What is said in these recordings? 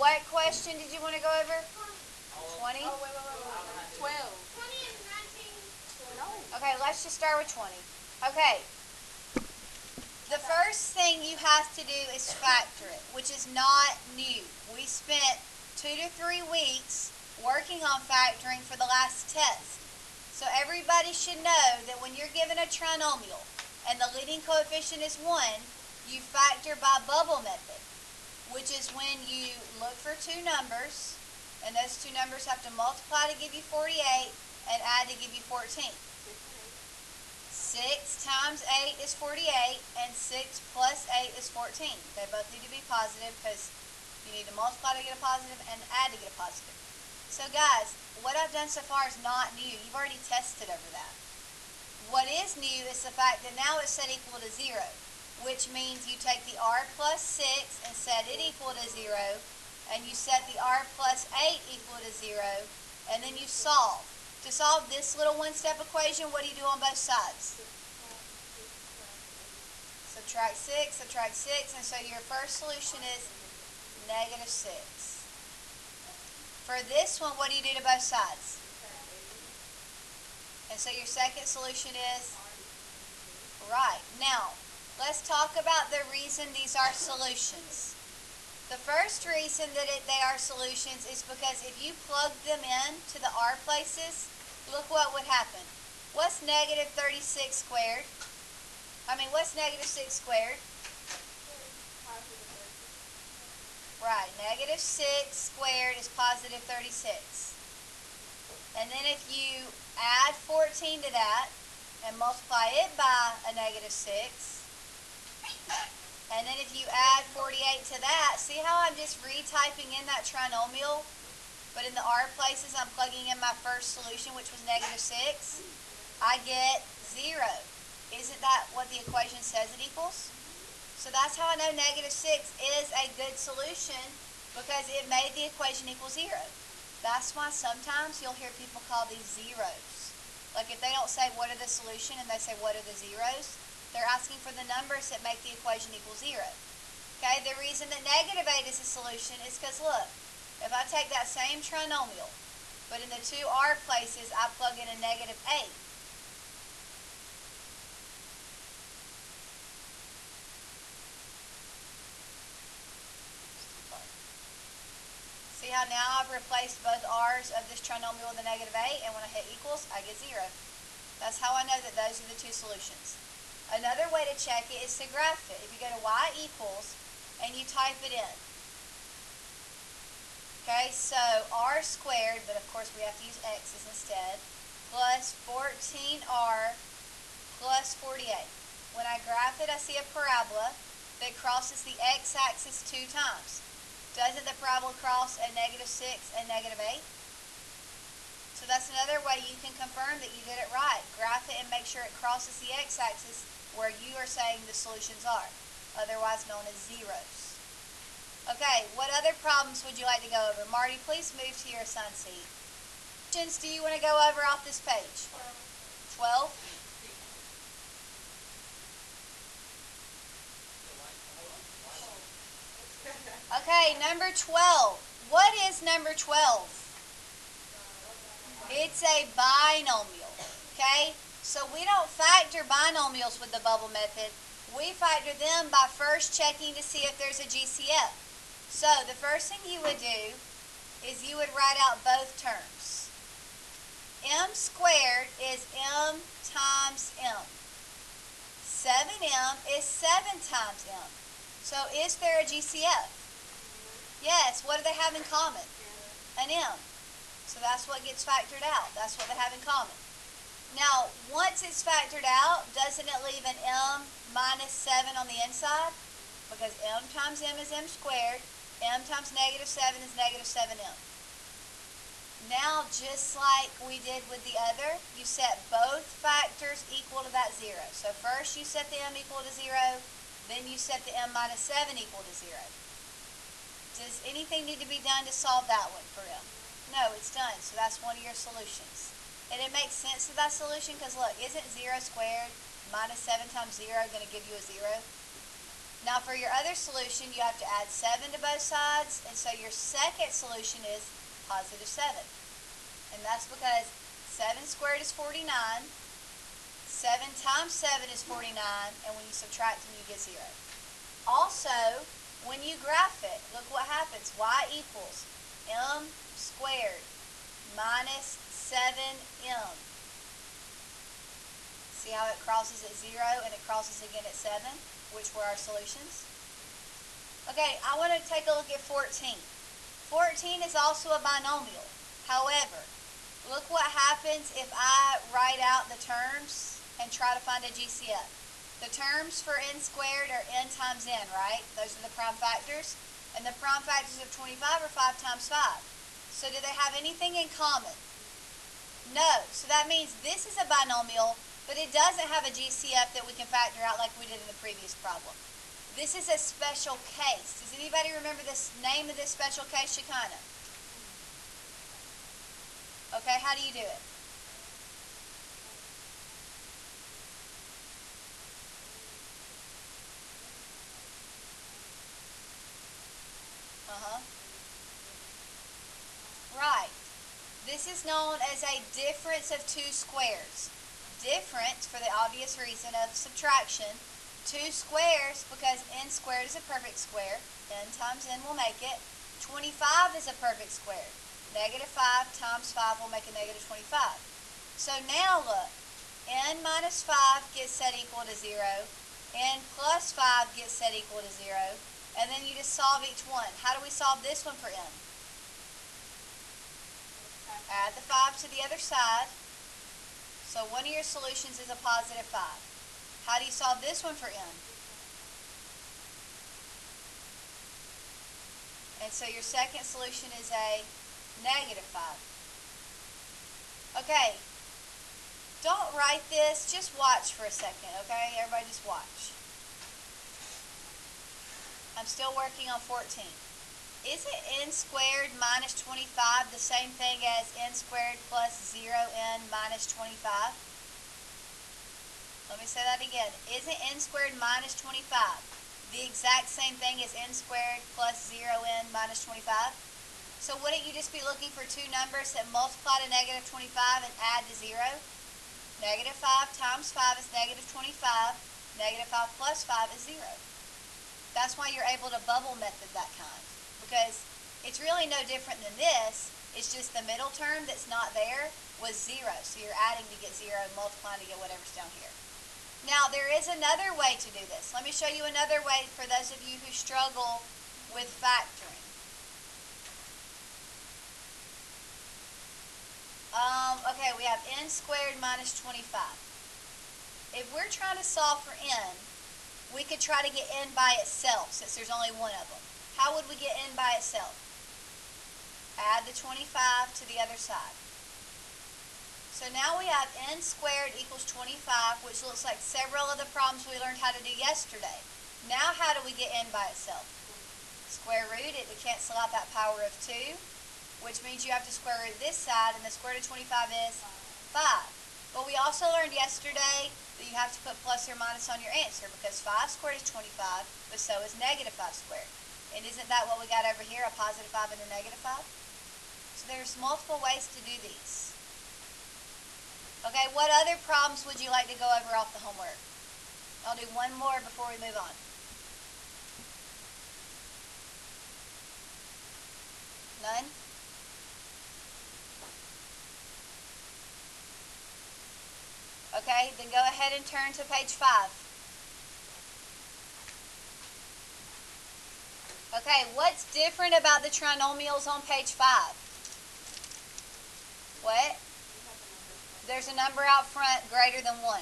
What question did you want to go over? 20? Oh, wait. 12. 20 and 19. No. Okay, let's just start with 20. Okay. The first thing you have to do is factor it, which is not new. We spent 2 to 3 weeks working on factoring for the last test. So everybody should know that when you're given a trinomial and the leading coefficient is 1, you factor by bubble method, which is when you look for two numbers, and those two numbers have to multiply to give you 48 and add to give you 14. 6 times 8 is 48, and 6 plus 8 is 14. They both need to be positive because you need to multiply to get a positive and add to get a positive. So guys, what I've done so far is not new. You've already tested over that. What is new is the fact that now it's set equal to 0, which means you take the r plus 6 and set it equal to 0, and you set the r plus 8 equal to 0, and then you solve. To solve this little one-step equation, what do you do on both sides? Subtract 6, and so your first solution is negative 6. For this one, what do you do to both sides? And so your second solution is right. Now, let's talk about the reason these are solutions. The first reason that they are solutions is because if you plug them in to the r places, look what would happen. What's negative 36 squared? What's negative 6 squared? Right, negative 6 squared is positive 36. And then if you add 14 to that and multiply it by a negative 6, and then if you add 48 to that, see how I'm just retyping in that trinomial? But in the r places, I'm plugging in my first solution, which was negative 6. I get 0. Isn't that what the equation says it equals? So that's how I know negative 6 is a good solution, because it made the equation equal 0. That's why sometimes you'll hear people call these zeros. Like if they don't say what are the solution and they say what are the zeros, they're asking for the numbers that make the equation equal 0. Okay, the reason that negative 8 is a solution is because, look, if I take that same trinomial, but in the two r places, I plug in a negative 8. See how now I've replaced both r's of this trinomial with a negative 8, and when I hit equals, I get 0. That's how I know that those are the two solutions. Another way to check it is to graph it. If you go to y equals and you type it in. Okay, so r squared, but of course we have to use x's instead, plus 14r plus 48. When I graph it, I see a parabola that crosses the x-axis 2 times. Doesn't the parabola cross at negative 6 and negative 8? So that's another way you can confirm that you did it right. Graph it and make sure it crosses the x-axis where you are saying the solutions are, otherwise known as zeros. Okay, what other problems would you like to go over? Marty, please move to your assigned seat. What questions do you want to go over off this page? 12? Okay, number 12. What is number 12? It's a binomial, okay? So we don't factor binomials with the bubble method. We factor them by first checking to see if there's a GCF. So the first thing you would do is you would write out both terms. M squared is M times M. 7M is 7 times M. So is there a GCF? Yes. What do they have in common? An M. So that's what gets factored out. That's what they have in common. Now, once it's factored out, doesn't it leave an M minus 7 on the inside? Because M times M is M squared. M times negative 7 is negative 7M. Now, just like we did with the other, you set both factors equal to that 0. So first you set the M equal to 0, then you set the M minus 7 equal to 0. Does anything need to be done to solve that one for M? No, it's done. So that's one of your solutions. And it makes sense of that solution because, look, isn't 0 squared minus 7 times 0 going to give you a 0? Now for your other solution, you have to add 7 to both sides, and so your second solution is positive 7. And that's because 7 squared is 49, 7 times 7 is 49, and when you subtract them, you get 0. Also, when you graph it, look what happens. Y equals m squared minus 7m. See how it crosses at 0 and it crosses again at 7, which were our solutions? Okay, I want to take a look at 14. 14 is also a binomial. However, look what happens if I write out the terms and try to find a GCF. The terms for n squared are n times n, right? Those are the prime factors. And the prime factors of 25 are 5 times 5. So do they have anything in common? No. So that means this is a binomial, but it doesn't have a GCF that we can factor out like we did in the previous problem. This is a special case. Does anybody remember the name of this special case, Shekinah? Okay, how do you do it? Right. This is known as a difference of two squares. Difference for the obvious reason of subtraction. 2 squares because n squared is a perfect square. N times n will make it. 25 is a perfect square. Negative 5 times 5 will make a negative 25. So now look. N minus 5 gets set equal to 0. N plus 5 gets set equal to 0. And then you just solve each one. How do we solve this one for n? Add the 5 to the other side. So one of your solutions is a positive 5. How do you solve this one for n? And so your second solution is a negative 5. Okay, don't write this, just watch for a second, okay? Everybody just watch. I'm still working on 14. Isn't n squared minus 25 the same thing as n squared plus 0n minus 25? Let me say that again. Isn't n squared minus 25 the exact same thing as n squared plus 0n minus 25? So wouldn't you just be looking for two numbers that multiply to negative 25 and add to 0? Negative 5 times 5 is negative 25. Negative 5 plus 5 is 0. That's why you're able to bubble method that kind. Because it's really no different than this. It's just the middle term that's not there was 0. So you're adding to get 0 and multiplying to get whatever's down here. Now, there is another way to do this. Let me show you another way for those of you who struggle with factoring. Okay, we have n squared minus 25. If we're trying to solve for n, we could try to get n by itself since there's only one of them. How would we get n by itself? Add the 25 to the other side. So now we have n squared equals 25, which looks like several of the problems we learned how to do yesterday. Now how do we get n by itself? Square root it to cancel out that power of 2, which means you have to square root this side, and the square root of 25 is 5. But we also learned yesterday that you have to put plus or minus on your answer because 5 squared is 25, but so is negative 5 squared. And isn't that what we got over here, a positive 5 and a negative 5? So there's multiple ways to do these. Okay, what other problems would you like to go over off the homework? I'll do one more before we move on. None? Okay, then go ahead and turn to page 5. Okay, what's different about the trinomials on page 5? What? There's a number out front greater than 1.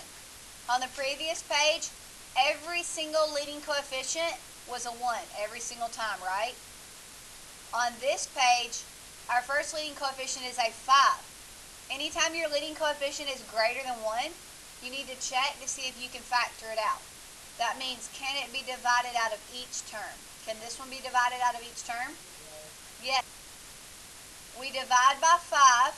On the previous page, every single leading coefficient was a 1 every single time, right? On this page, our first leading coefficient is a 5. Anytime your leading coefficient is greater than 1, you need to check to see if you can factor it out. That means, can it be divided out of each term? Can this one be divided out of each term? Yes. We divide by 5,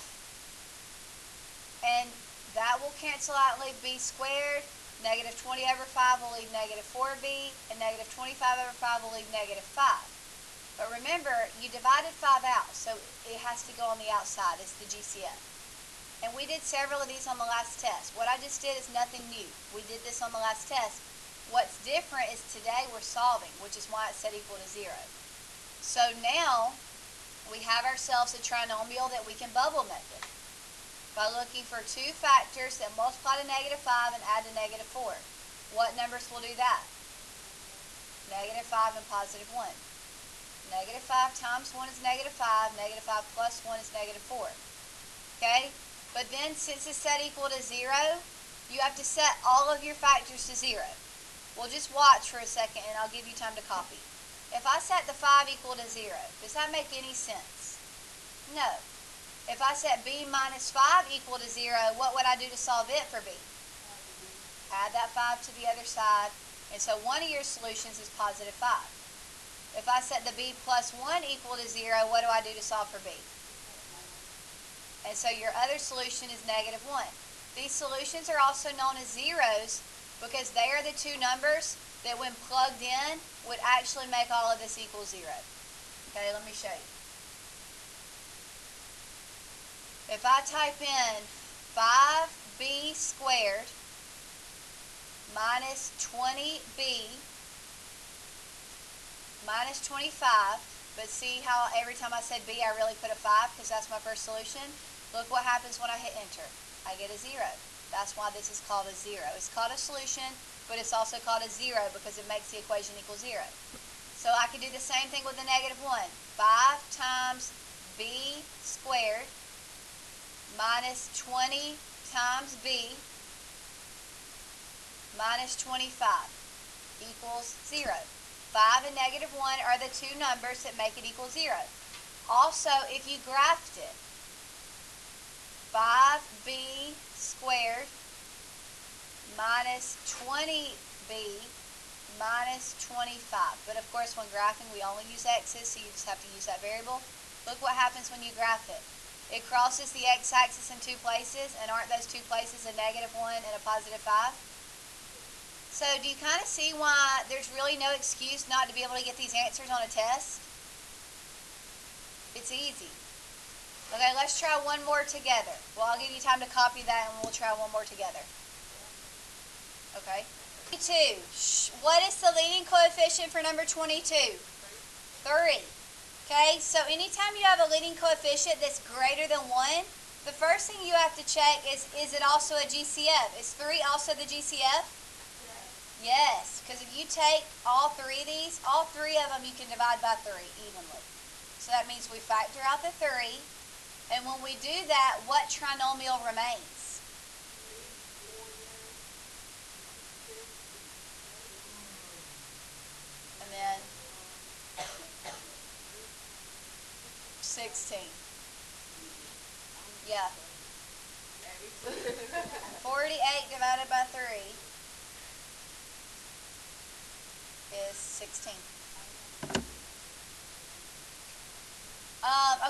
and that will cancel out like b squared. Negative 20 over 5 will leave negative 4b, and negative 25 over 5 will leave negative 5. But remember, you divided 5 out, so it has to go on the outside. It's the GCF. And we did several of these on the last test. What I just did is nothing new. We did this on the last test. What's different is today we're solving, which is why it's set equal to 0. So now we have ourselves a trinomial that we can bubble method by looking for two factors that multiply to negative 5 and add to negative 4. What numbers will do that? Negative 5 and positive 1. Negative 5 times 1 is negative 5. Negative 5 plus 1 is negative 4. Okay? But then since it's set equal to 0, you have to set all of your factors to 0. Well, just watch for a second and I'll give you time to copy. If I set the 5 equal to 0, does that make any sense? No. If I set b minus 5 equal to 0, what would I do to solve it for b? Add that 5 to the other side. And so one of your solutions is positive 5. If I set the b plus 1 equal to 0, what do I do to solve for b? And so your other solution is negative 1. These solutions are also known as zeros because they are the two numbers that when plugged in would actually make all of this equal 0. Okay, let me show you. If I type in 5b squared minus 20b minus 25, but see how every time I said b I really put a 5 because that's my first solution? Look what happens when I hit enter. I get a 0. That's why this is called a 0. It's called a solution, but it's also called a 0 because it makes the equation equal 0. So I could do the same thing with the negative 1. 5 times b squared minus 20 times b minus 25 equals 0. 5 and negative 1 are the two numbers that make it equal 0. Also, if you graphed it, 5b squared minus 20b minus 25. But of course, when graphing, we only use x's, so you just have to use that variable. Look what happens when you graph it. It crosses the x-axis in two places, and aren't those two places a negative 1 and a positive 5? So do you kind of see why there's really no excuse not to be able to get these answers on a test? It's easy. Okay, let's try one more together. Well, I'll give you time to copy that, and we'll try one more together. Okay. 22. What is the leading coefficient for number 22? 3. Okay, so anytime you have a leading coefficient that's greater than 1, the first thing you have to check is it also a GCF? Is 3 also the GCF? Yes, because if you take all 3 of these, all 3 of them you can divide by 3 evenly. So that means we factor out the 3, and when we do that, what trinomial remains? And then 16. Yeah. 48 divided by 3 is 16.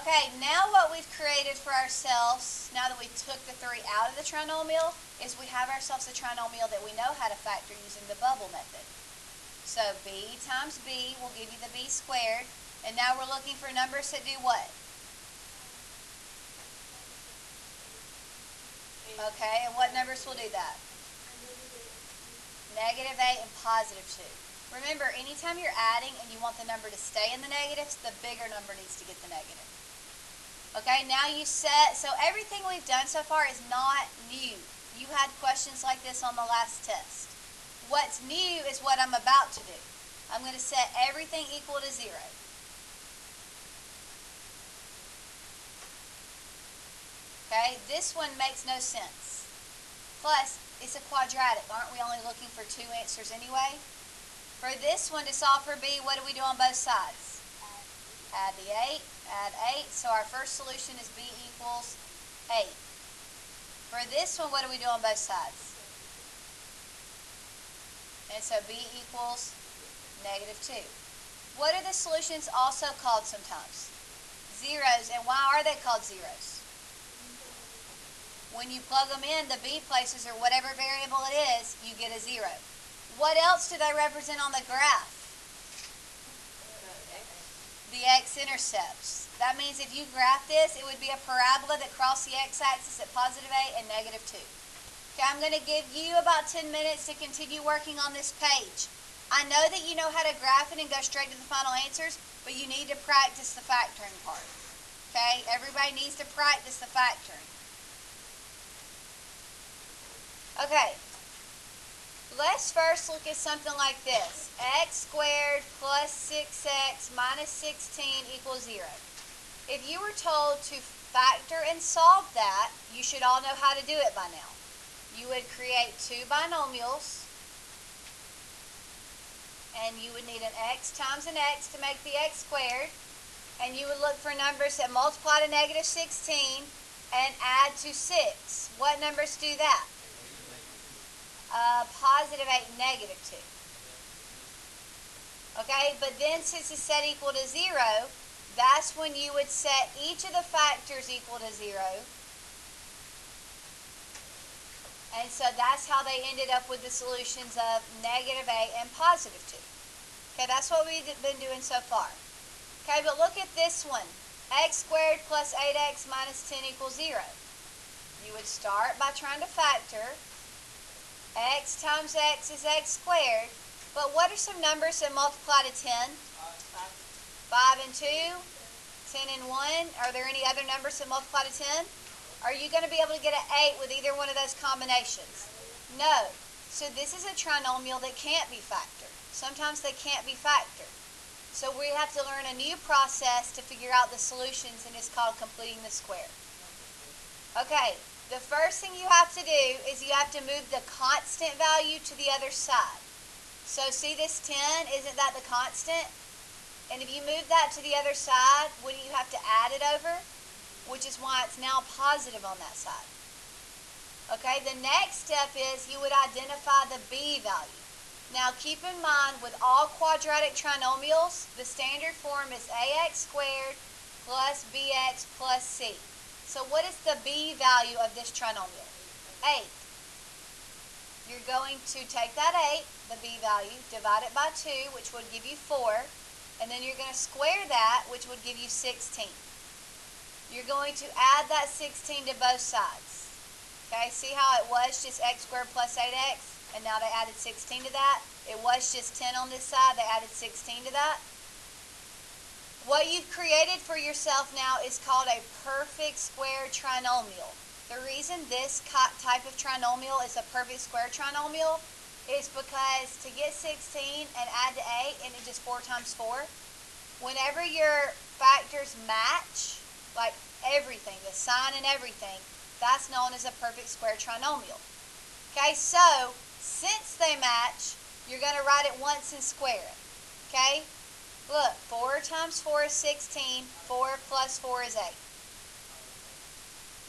Okay, now what we've created for ourselves, now that we took the 3 out of the trinomial, is we have ourselves a trinomial that we know how to factor using the bubble method. So b times b will give you the b squared, and now we're looking for numbers that do what? Okay, and what numbers will do that? Negative 8 and positive 2. Remember, anytime you're adding and you want the number to stay in the negatives, the bigger number needs to get the negative. Okay, now you set, so everything we've done so far is not new. You had questions like this on the last test. What's new is what I'm about to do. I'm going to set everything equal to 0. Okay, this one makes no sense. Plus, it's a quadratic. Aren't we only looking for 2 answers anyway? For this one, to solve for b, what do we do on both sides? Add the 8, add 8. So our first solution is b equals 8. For this one, what do we do on both sides? And so b equals negative 2. What are the solutions also called sometimes? Zeros. And why are they called zeros? When you plug them in, the b places or whatever variable it is, you get a 0. What else do they represent on the graph? The x-intercepts. That means if you graph this, it would be a parabola that crossed the x-axis at positive 8 and negative 2. Okay, I'm going to give you about 10 minutes to continue working on this page. I know that you know how to graph it and go straight to the final answers, but you need to practice the factoring part. Okay, everybody needs to practice the factoring. Okay, let's first look at something like this. X squared plus 6x minus 16 equals 0. If you were told to factor and solve that, you should all know how to do it by now. You would create two binomials, and you would need an x times an x to make the x squared, and you would look for numbers that multiply to negative 16 and add to 6. What numbers do that? Positive 8, negative 2. Okay, but then since it's set equal to 0, that's when you would set each of the factors equal to 0. And so that's how they ended up with the solutions of negative 8 and positive 2. Okay, that's what we've been doing so far. Okay, but look at this one. X squared plus 8x minus 10 equals 0. You would start by trying to factor. X times x is x squared. But what are some numbers that multiply to 10? 5 and 2, 10 and 1. Are there any other numbers that multiply to 10? Are you going to be able to get an 8 with either one of those combinations? No. So this is a trinomial that can't be factored. Sometimes they can't be factored. So we have to learn a new process to figure out the solutions, and it's called completing the square. Okay, the first thing you have to do is you have to move the constant value to the other side. So see this 10, isn't that the constant? And if you move that to the other side, wouldn't you have to add it over? Which is why it's now positive on that side. Okay, the next step is you would identify the b value. Now keep in mind, with all quadratic trinomials, the standard form is ax squared plus bx plus c. So what is the b value of this trinomial? 8. You're going to take that 8, the b value, divide it by 2, which would give you 4, and then you're going to square that, which would give you 16. You're going to add that 16 to both sides. Okay, see how it was just x squared plus 8x, and now they added 16 to that? It was just 10 on this side, they added 16 to that. What you've created for yourself now is called a perfect square trinomial. The reason this type of trinomial is a perfect square trinomial is because to get 16 and add to 8, and it's just 4 times 4, whenever your factors match, like everything, the sign and everything, that's known as a perfect square trinomial. Okay, so since they match, you're going to write it once and square it. Okay, look, 4 times 4 is 16, 4 plus 4 is 8.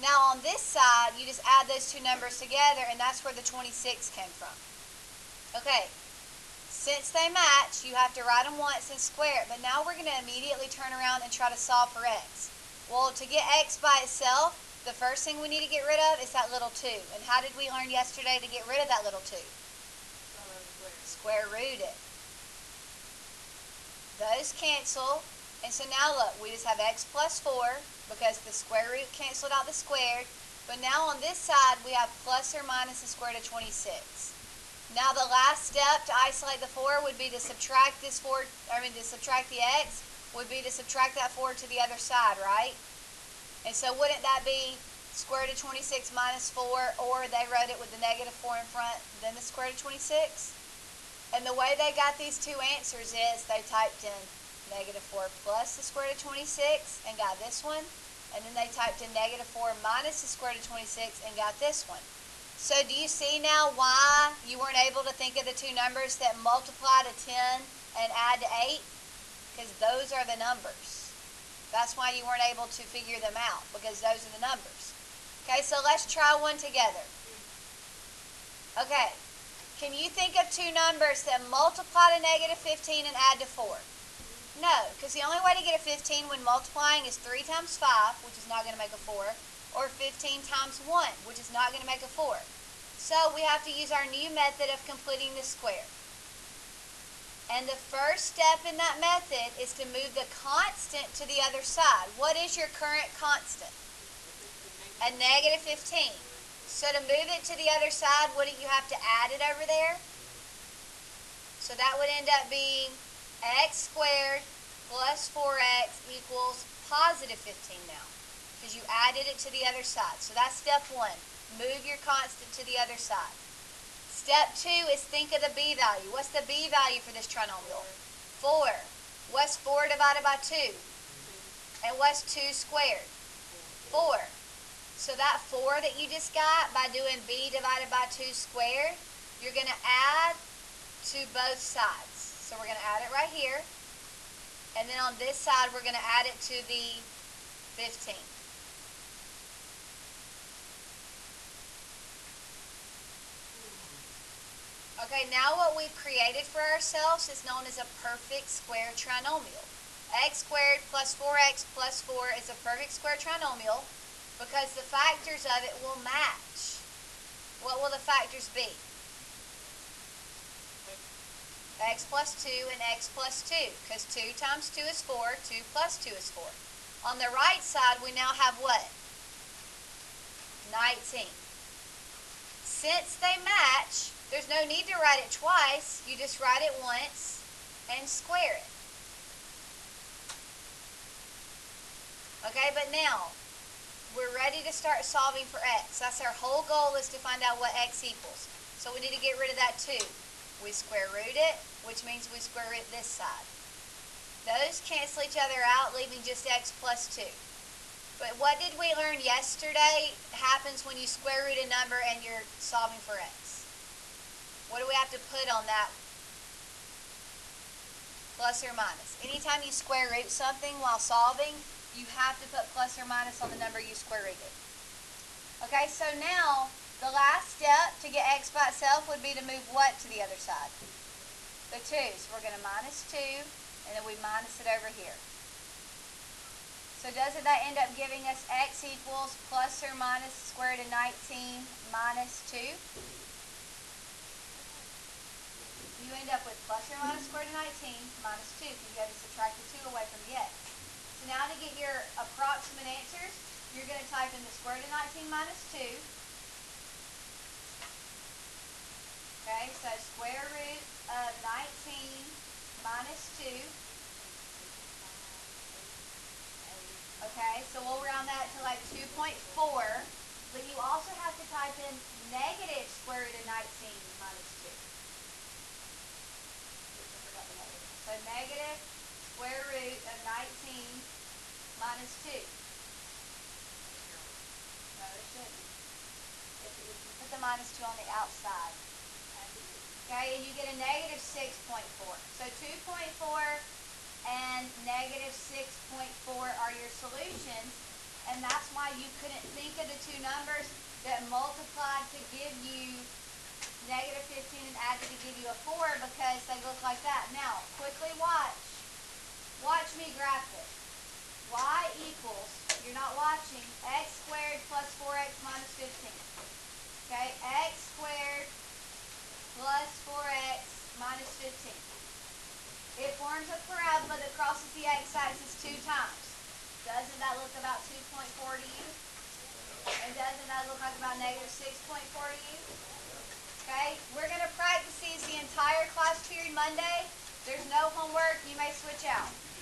Now on this side, you just add those two numbers together, and that's where the 26 came from. Okay, since they match, you have to write them once and square it, but now we're going to immediately turn around and try to solve for x. Well, to get x by itself, the first thing we need to get rid of is that little 2. And how did we learn yesterday to get rid of that little 2? Square root it. Those cancel. And so now look, we just have x plus 4 because the square root canceled out the squared. But now on this side, we have plus or minus the square root of 26. Now the last step to isolate the 4 would be to subtract this 4, to subtract the x, would be to subtract that 4 to the other side, right? And so wouldn't that be square root of 26 minus 4, or they wrote it with the negative 4 in front, then the square root of 26? And the way they got these two answers is they typed in negative 4 plus the square root of 26 and got this one. And then they typed in negative 4 minus the square root of 26 and got this one. So do you see now why you weren't able to think of the two numbers that multiply to 10 and add to 8? Because those are the numbers. That's why you weren't able to figure them out, because those are the numbers. Okay, so let's try one together. Okay, can you think of two numbers that multiply to negative 15 and add to 4? No, because the only way to get a 15 when multiplying is 3 times 5, which is not going to make a 4, or 15 times 1, which is not going to make a 4. So we have to use our new method of completing the square. And the first step in that method is to move the constant to the other side. What is your current constant? A negative 15. So to move it to the other side, wouldn't you have to add it over there? So that would end up being x squared plus 4x equals positive 15 now, because you added it to the other side. So that's step 1. Move your constant to the other side. Step 2 is think of the b value. What's the b value for this trinomial? 4. What's 4 divided by 2? And what's 2 squared? 4. So that 4 that you just got by doing b divided by 2 squared, you're going to add to both sides. So we're going to add it right here. And then on this side, we're going to add it to the 15. Okay, now what we've created for ourselves is known as a perfect square trinomial. X squared plus 4x plus 4 is a perfect square trinomial because the factors of it will match. What will the factors be? X plus 2 and x plus 2, because 2 times 2 is 4, 2 plus 2 is 4. On the right side, we now have what? 19. Since they match, there's no need to write it twice. You just write it once and square it. Okay, but now, we're ready to start solving for x. That's our whole goal, is to find out what x equals. So we need to get rid of that 2. We square root it, which means we square root this side. Those cancel each other out, leaving just x plus 2. But what did we learn yesterday happens when you square root a number and you're solving for x? What do we have to put on that? Plus or minus. Anytime you square root something while solving, you have to put plus or minus on the number you square rooted. Okay, so now the last step to get x by itself would be to move what to the other side? The 2. So we're going to minus 2, and then we minus it over here. So doesn't that end up giving us x equals plus or minus square root of 19 minus 2? You end up with plus or minus square root of 19 minus 2, because you have to subtract the 2 away from the x. So now to get your approximate answers, you're going to type in the square root of 19 minus 2. Okay, so square root of 19 minus 2. Okay, so we'll round that to like 2.4. But you also have to type in negative square root of 19 minus 2. So negative square root of 19 minus 2. No, it shouldn't. If you put the minus 2 on the outside. Okay, and you get a negative 6.4. So 2.4 and negative 6.4 are your solutions. And that's why you couldn't think of the two numbers that multiplied to give you negative 15 and added to give you a 4, because they look like that. Now, quickly watch. Watch me graph it. Y equals, you're not watching, x squared plus 4x minus 15. Okay, x squared plus 4x minus 15. It forms a parabola that crosses the x-axis 2 times. Doesn't that look about 2.4 to you? And doesn't that look like about negative 6.4 to you? Okay, we're going to practice these the entire class period Monday. There's no homework. You may switch out.